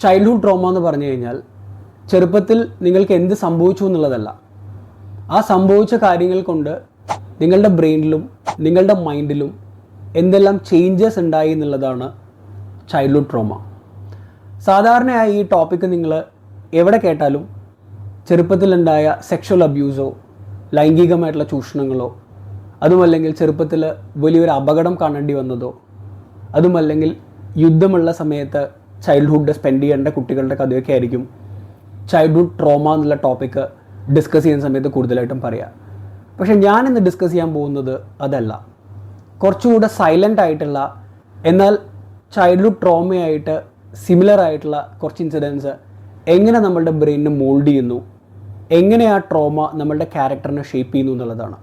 Childhood trauma എന്ന് പറഞ്ഞു കഴിഞ്ഞാൽ ചെറുപ്പത്തിൽ നിങ്ങൾക്ക് എന്ത് സംഭവിച്ചു എന്നുള്ളതല്ല, ആ സംഭവിച്ച കാര്യങ്ങൾ കൊണ്ട് നിങ്ങളുടെ ബ്രെയിനിലും നിങ്ങളുടെ മൈൻഡിലും എന്തെല്ലാം ചേഞ്ചസ് ഉണ്ടായി എന്നുള്ളതാണ് ചൈൽഡ്ഹുഡ് ട്രോമ. സാധാരണയായി ഈ ടോപ്പിക്ക് നിങ്ങൾ എവിടെ കേട്ടാലും ചെറുപ്പത്തിലുണ്ടായ സെക്ഷൽ അബ്യൂസോ ലൈംഗികമായിട്ടുള്ള ചൂഷണങ്ങളോ, അതുമല്ലെങ്കിൽ ചെറുപ്പത്തിൽ വലിയൊരു അപകടം കാണേണ്ടി വന്നതോ, അതുമല്ലെങ്കിൽ യുദ്ധമുള്ള സമയത്ത് ചൈൽഡ്ഹുഡ് സ്പെൻഡ് ചെയ്യേണ്ട കുട്ടികളുടെ കഥയൊക്കെ ആയിരിക്കും ചൈൽഡ്ഹുഡ് ട്രോമ എന്നുള്ള ടോപ്പിക്ക് ഡിസ്കസ് ചെയ്യുന്ന സമയത്ത് കൂടുതലായിട്ടും പറയാം. പക്ഷേ ഞാനിന്ന് ഡിസ്കസ് ചെയ്യാൻ പോകുന്നത് അതല്ല. കുറച്ചുകൂടെ സൈലൻ്റ് ആയിട്ടുള്ള എന്നാൽ ചൈൽഡ്ഹുഡ് ട്രോമയായിട്ട് സിമിലർ ആയിട്ടുള്ള കുറച്ച് ഇൻസിഡൻസ് എങ്ങനെ നമ്മളുടെ ബ്രെയിനിനെ മോൾഡ് ചെയ്യുന്നു, എങ്ങനെ ആ ട്രോമ നമ്മളുടെ ക്യാരക്ടറിനെ ഷേപ്പ് ചെയ്യുന്നു എന്നുള്ളതാണ്.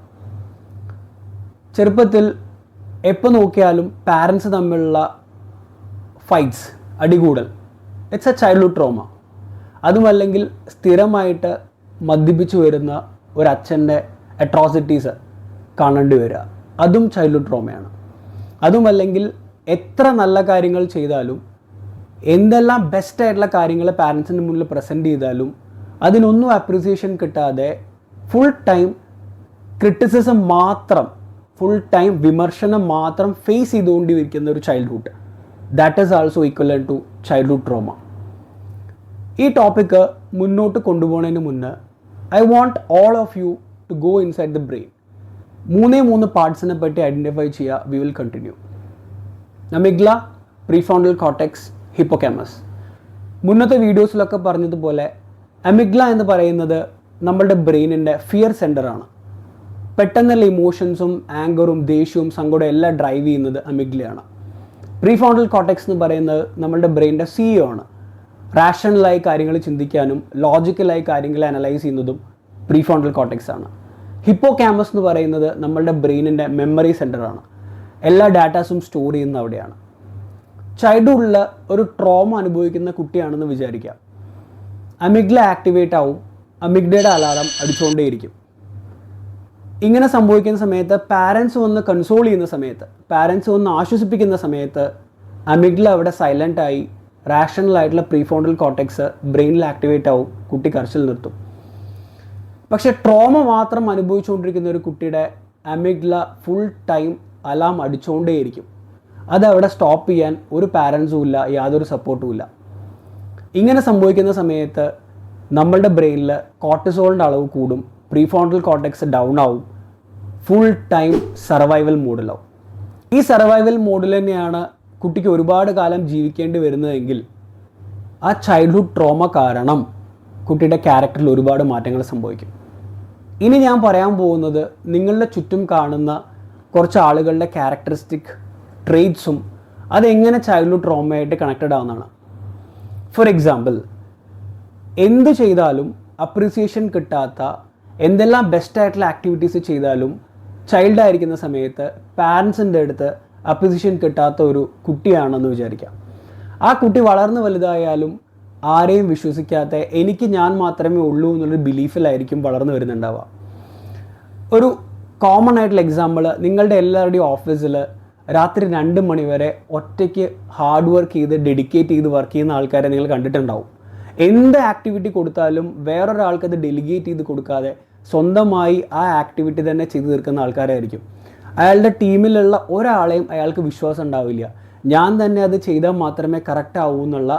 ചെറുപ്പത്തിൽ എപ്പോൾ നോക്കിയാലും പാരൻസ് തമ്മിലുള്ള ഫൈറ്റ്സ്, അടികൂടൽ, ഇറ്റ്സ് എ ചൈൽഡ്ഹുഡ് ട്രോമ. അതുമല്ലെങ്കിൽ സ്ഥിരമായിട്ട് മദ്യപിച്ച് വരുന്ന ഒരച്ഛൻ്റെ അട്രോസിറ്റീസ് കാണേണ്ടി വരിക, അതും ചൈൽഡ്ഹുഡ് ട്രോമയാണ്. അതുമല്ലെങ്കിൽ എത്ര നല്ല കാര്യങ്ങൾ ചെയ്താലും എന്തെല്ലാം ബെസ്റ്റായിട്ടുള്ള കാര്യങ്ങൾ പാരൻസിൻ്റെ മുന്നിൽ പ്രസൻറ്റ് ചെയ്താലും അതിനൊന്നും അപ്രിസിയേഷൻ കിട്ടാതെ ഫുൾ ടൈം ക്രിറ്റിസിസം മാത്രം, ഫുൾ ടൈം വിമർശനം മാത്രം ഫേസ് ചെയ്തുകൊണ്ടിരിക്കുന്ന ഒരു childhood, that is also equivalent to childhood trauma. ഈ ടോപ്പിക്ക് മുന്നോട്ട് കൊണ്ടുപോകുന്നതിന് മുന്നേ I want all of you to go inside the brain. മൂന്ന് പാർട്സിനെ പറ്റി ഐഡൻറ്റിഫൈ ചെയ്യുക. We will continue. Amygdala, prefrontal cortex, hippocampus. മുന്നത്തെ വീഡിയോസിലൊക്കെ പറഞ്ഞതുപോലെ അമിഗ്ല എന്ന് പറയുന്നത് നമ്മളുടെ ബ്രെയിനിൻ്റെ ഫിയർ സെൻറ്ററാണ്. പെട്ടെന്നുള്ള ഇമോഷൻസും ആങ്കറും ദേഷ്യവും സങ്കടവും എല്ലാം ഡ്രൈവ് ചെയ്യുന്നത് അമിഗ്ലയാണ്. പ്രീഫ്രോണ്ടൽ കോർട്ടെക്സ് എന്ന് പറയുന്നത് നമ്മളുടെ ബ്രെയിനിൻ്റെ CEO ആണ്. റാഷണലായി കാര്യങ്ങൾ ചിന്തിക്കാനും ലോജിക്കലായി കാര്യങ്ങളെ അനലൈസ് ചെയ്യുന്നതും പ്രീഫ്രോണ്ടൽ കോർട്ടെക്സ് ആണ്. ഹിപ്പോകാമ്പസ് എന്ന് പറയുന്നത് നമ്മളുടെ ബ്രെയിനിൻ്റെ മെമ്മറി സെൻറ്ററാണ്. എല്ലാ ഡാറ്റാസും സ്റ്റോർ ചെയ്യുന്ന അവിടെയാണ്. ചൈൽഡ്ഹുഡിൽ ഒരു ട്രോമ അനുഭവിക്കുന്ന കുട്ടിയാണെന്ന് വിചാരിക്കാം. അമിഗ്ല ആക്ടിവേറ്റ് ആവും, അമിഗ്ഡയുടെ അലാറം അടിച്ചുകൊണ്ടേയിരിക്കും. ഇങ്ങനെ സംഭവിക്കുന്ന സമയത്ത് പാരൻസ് വന്ന് കൺസോൾ ചെയ്യുന്ന സമയത്ത്, പാരൻസ് വന്ന് ആശ്വസിപ്പിക്കുന്ന സമയത്ത് അമിഗ്ല അവിടെ സൈലൻ്റായി റാഷണലായിട്ടുള്ള പ്രീഫ്രോണ്ടൽ കോർട്ടെക്സ് ബ്രെയിനിൽ ആക്ടിവേറ്റ് ആവും, കുട്ടി കരച്ചിൽ നിർത്തും. പക്ഷേ ട്രോമ മാത്രം അനുഭവിച്ചുകൊണ്ടിരിക്കുന്ന ഒരു കുട്ടിയുടെ അമിഗ്ല ഫുൾ ടൈം അലാം അടിച്ചുകൊണ്ടേയിരിക്കും. അതവിടെ സ്റ്റോപ്പ് ചെയ്യാൻ ഒരു പാരൻസും ഇല്ല, യാതൊരു സപ്പോർട്ടും ഇല്ല. ഇങ്ങനെ സംഭവിക്കുന്ന സമയത്ത് നമ്മളുടെ ബ്രെയിനിൽ കോർട്ടിസോളിൻ്റെ അളവ് കൂടും, പ്രീഫ്രോണ്ടൽ കോർട്ടെക്സ് ഡൗൺ ആവും, ഫുൾ ടൈം സർവൈവൽ മോഡിലാവും. ഈ സർവൈവൽ മോഡിൽ തന്നെയാണ് കുട്ടിക്ക് ഒരുപാട് കാലം ജീവിക്കേണ്ടി വരുന്നതെങ്കിൽ ആ ചൈൽഡ്ഹുഡ് ട്രോമ കാരണം കുട്ടിയുടെ ക്യാരക്ടറിൽ ഒരുപാട് മാറ്റങ്ങൾ സംഭവിക്കും. ഇനി ഞാൻ പറയാൻ പോകുന്നത് നിങ്ങളുടെ ചുറ്റും കാണുന്ന കുറച്ച് ആളുകളുടെ ക്യാരക്ടറിസ്റ്റിക് ട്രെയ്റ്റ്സും അതെങ്ങനെ ചൈൽഡ്ഹുഡ് ട്രോമയായിട്ട് കണക്റ്റഡ് ആവുന്നതാണ്. ഫോർ എക്സാമ്പിൾ, എന്ത് ചെയ്താലും അപ്രിസിയേഷൻ കിട്ടാത്ത, എന്തെല്ലാം ബെസ്റ്റായിട്ടുള്ള ആക്ടിവിറ്റീസ് ചെയ്താലും ചൈൽഡ് ആയിരിക്കുന്ന സമയത്ത് പാരൻസിൻ്റെ അടുത്ത് അപ്രിസിയേഷൻ കിട്ടാത്ത ഒരു കുട്ടിയാണെന്ന് വിചാരിക്കാം. ആ കുട്ടി വളർന്ന് വലുതായാലും ആരെയും വിശ്വസിക്കാത്ത, എനിക്ക് ഞാൻ മാത്രമേ ഉള്ളൂ എന്നുള്ളൊരു ബിലീഫിലായിരിക്കും വളർന്നു വരുന്നുണ്ടാവുക. ഒരു കോമൺ ആയിട്ടുള്ള എക്സാമ്പിൾ, നിങ്ങളുടെ എല്ലാവരുടെയും ഓഫീസിൽ രാത്രി 2 മണി വരെ ഒറ്റയ്ക്ക് ഹാർഡ് വർക്ക് ചെയ്ത് ഡെഡിക്കേറ്റ് ചെയ്ത് വർക്ക് ചെയ്യുന്ന ആൾക്കാരെ നിങ്ങൾ കണ്ടിട്ടുണ്ടാവും. എന്ത് ആക്ടിവിറ്റി കൊടുത്താലും വേറൊരാൾക്ക് അത് ഡെലിഗേറ്റ് ചെയ്ത് കൊടുക്കാതെ സ്വന്തമായി ആ ആക്ടിവിറ്റി തന്നെ ചെയ്തു തീർക്കുന്ന ആൾക്കാരായിരിക്കും. അയാളുടെ ടീമിലുള്ള ഒരാളെയും അയാൾക്ക് വിശ്വാസം ഉണ്ടാവില്ല. ഞാൻ തന്നെ അത് ചെയ്താൽ മാത്രമേ കറക്റ്റ് ആവൂ എന്നുള്ള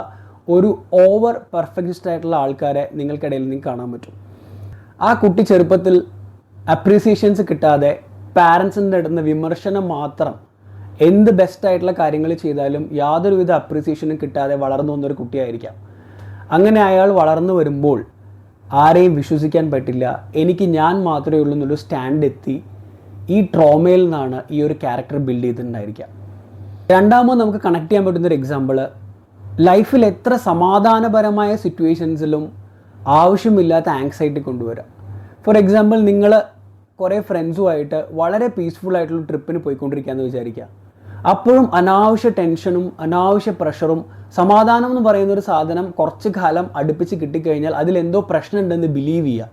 ഒരു ഓവർ പെർഫെക്റ്റിസ്റ്റ് ആയിട്ടുള്ള ആൾക്കാരെ നിങ്ങൾക്കിടയിൽ നിങ്ങൾക്ക് കാണാൻ പറ്റും. ആ കുട്ടി ചെറുപ്പത്തിൽ അപ്രീസിയേഷൻസ് കിട്ടാതെ പാരൻസിൻ്റെ അടുത്ത് വിമർശനം മാത്രം, എന്ത് ബെസ്റ്റായിട്ടുള്ള കാര്യങ്ങൾ ചെയ്താലും യാതൊരുവിധ അപ്രീസിയേഷനും കിട്ടാതെ വളർന്നു വന്നൊരു കുട്ടിയായിരിക്കാം. അങ്ങനെ അയാൾ വളർന്നു വരുമ്പോൾ ആരെയും വിശ്വസിക്കാൻ പറ്റില്ല, എനിക്ക് ഞാൻ മാത്രമേ ഉള്ളൂ എന്നൊരു സ്റ്റാൻഡ് എത്തി ഈ ട്രോമയിൽ നിന്നാണ് ഈ ഒരു ക്യാരക്ടർ ബിൽഡ് ചെയ്തിട്ടുണ്ടായിരിക്കാം. രണ്ടാമത് നമുക്ക് കണക്ട് ചെയ്യാൻ പറ്റുന്നൊരു എക്സാമ്പിൾ, ലൈഫിൽ എത്ര സമാധാനപരമായ സിറ്റുവേഷൻസിലും ആവശ്യമില്ലാത്ത ആങ്സൈറ്റി കൊണ്ടുവരാം. ഫോർ എക്സാമ്പിൾ, നിങ്ങൾ കുറേ ഫ്രണ്ട്സുമായിട്ട് വളരെ പീസ്ഫുൾ ആയിട്ടുള്ള ട്രിപ്പിന് പോയിക്കൊണ്ടിരിക്കുകയെന്ന് വിചാരിക്കുക. അപ്പോഴും അനാവശ്യ ടെൻഷനും അനാവശ്യ പ്രഷറും, സമാധാനം എന്ന് പറയുന്നൊരു സാധനം കുറച്ച് കാലം അടുപ്പിച്ച് കിട്ടിക്കഴിഞ്ഞാൽ അതിലെന്തോ പ്രശ്നമുണ്ടെന്ന് ബിലീവ് ചെയ്യുക.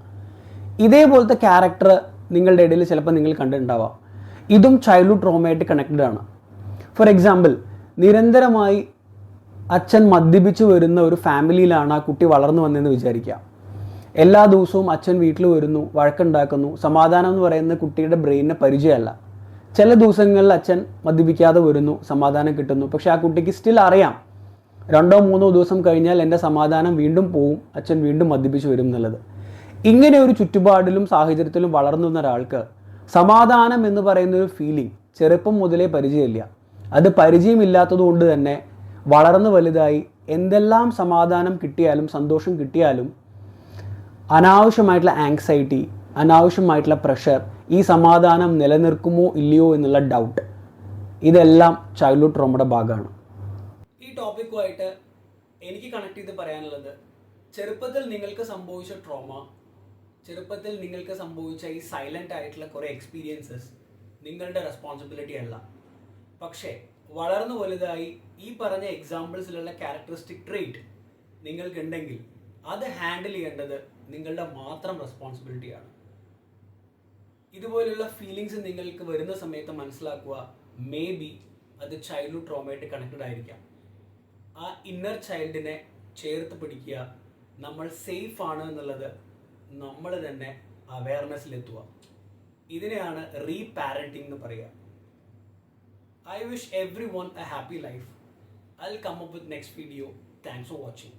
ഇതേപോലത്തെ ക്യാരക്ടർ നിങ്ങളുടെ ഇടയിൽ ചിലപ്പോൾ നിങ്ങൾ കണ്ടിട്ടുണ്ടാവാം. ഇതും ചൈൽഡ്ഹുഡ് ട്രോമയായിട്ട് കണക്റ്റഡ് ആണ്. ഫോർ എക്സാമ്പിൾ, നിരന്തരമായി അച്ഛൻ മദ്യപിച്ച് വരുന്ന ഒരു ഫാമിലിയിലാണ് ആ കുട്ടി വളർന്നു വന്നതെന്ന് വിചാരിക്കുക. എല്ലാ ദിവസവും അച്ഛൻ വീട്ടിൽ വരുന്നു, വഴക്കുണ്ടാക്കുന്നു. സമാധാനം എന്ന് പറയുന്നത് കുട്ടിയുടെ ബ്രെയിനിന് പരിചയമല്ല. ചില ദിവസങ്ങളിൽ അച്ഛൻ മദ്യപിക്കാതെ വരുന്നു, സമാധാനം കിട്ടുന്നു. പക്ഷേ ആ കുട്ടിക്ക് സ്റ്റിൽ അറിയാം 2-3 ദിവസം കഴിഞ്ഞാൽ എൻ്റെ സമാധാനം വീണ്ടും പോവും, അച്ഛൻ വീണ്ടും മദ്യപിച്ച് വരും എന്നുള്ളത്. ഇങ്ങനെ ഒരു ചുറ്റുപാടിലും സാഹചര്യത്തിലും വളർന്നു വന്ന ഒരാൾക്ക് സമാധാനം എന്ന് പറയുന്ന ഒരു ഫീലിംഗ് ചെറുപ്പം മുതലേ പരിചയമില്ല. അത് പരിചയമില്ലാത്തത് കൊണ്ട് തന്നെ വളർന്നു വലുതായി എന്തെല്ലാം സമാധാനം കിട്ടിയാലും സന്തോഷം കിട്ടിയാലും അനാവശ്യമായിട്ടുള്ള ആങ്സൈറ്റി, അനാവശ്യമായിട്ടുള്ള പ്രഷർ, ഈ സമാധാനം നിലനിൽക്കുമോ ഇല്ലയോ എന്നുള്ള ഡൗട്ട്, ഇതെല്ലാം ചൈൽഡ്ഹുഡ് ട്രോമയുടെ ഭാഗമാണ്. ഈ ടോപ്പിക്കുമായിട്ട് എനിക്ക് കണക്ട് ചെയ്ത് പറയാനുള്ളത്, ചെറുപ്പത്തിൽ നിങ്ങൾക്ക് സംഭവിച്ച ട്രോമ, ചെറുപ്പത്തിൽ നിങ്ങൾക്ക് സംഭവിച്ച ഈ സൈലൻ്റ് ആയിട്ടുള്ള കുറേ എക്സ്പീരിയൻസസ് നിങ്ങളുടെ റെസ്പോൺസിബിലിറ്റി അല്ല. പക്ഷേ വളർന്നു വലുതായി ഈ പറഞ്ഞ എക്സാമ്പിൾസിലുള്ള ക്യാരക്ടറിസ്റ്റിക് ട്രേറ്റ് നിങ്ങൾക്കുണ്ടെങ്കിൽ അത് ഹാൻഡിൽ ചെയ്യേണ്ടത് നിങ്ങളുടെ മാത്രം റെസ്പോൺസിബിലിറ്റിയാണ്. ഇതുപോലുള്ള ഫീലിങ്സ് നിങ്ങൾക്ക് വരുന്ന സമയത്ത് മനസ്സിലാക്കുക, മേ ബി അത് ചൈൽഡ്ഹുഡ് ട്രോമയായിട്ട് കണക്റ്റഡ് ആയിരിക്കാം. ആ ഇന്നർ ചൈൽഡിനെ ചേർത്ത് പിടിക്കുക, നമ്മൾ സേഫ് ആണ് എന്നുള്ളത് നമ്മൾ തന്നെ അവയർനെസ്സിലെത്തുക. ഇതിനെയാണ് റീപാരന്റിംഗ് എന്ന് പറയുക. I wish everyone a happy life. I'll come up with next video. Thanks for watching.